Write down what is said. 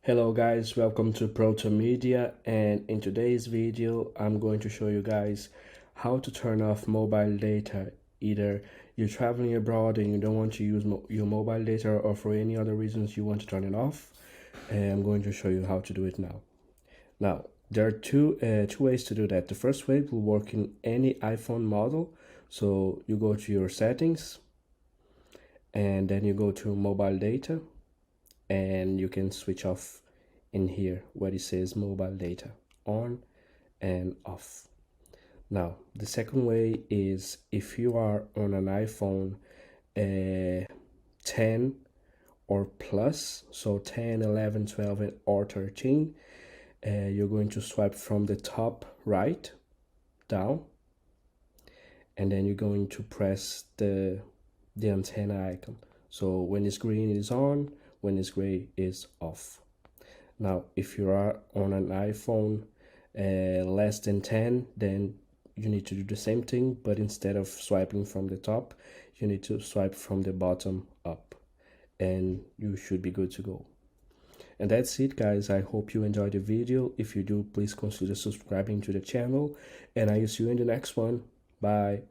Hello guys, welcome to Proto Media, and in today's video I'm going to show you guys how to turn off mobile data. Either you're traveling abroad and you don't want to use your mobile data, or for any other reasons you want to turn it off. And I'm going to show you how to do it now. Now there are two ways to do that. The first way will work in any iPhone model. So you go to your settings and then you go to mobile data, and you can switch off in here where it says mobile data on and off. Now the second way is if you are on an iPhone 10 or plus, so 10, 11, 12 or 13, you're going to swipe from the top right down, and then you're going to press the antenna icon. So when it's green, it is on. When it's gray, is off. Now if you are on an iPhone less than 10, then you need to do the same thing, but instead of swiping from the top, you need to swipe from the bottom up, and you should be good to go. And that's it guys. I hope you enjoyed the video. If you do, please consider subscribing to the channel, and I will see you in the next one. Bye.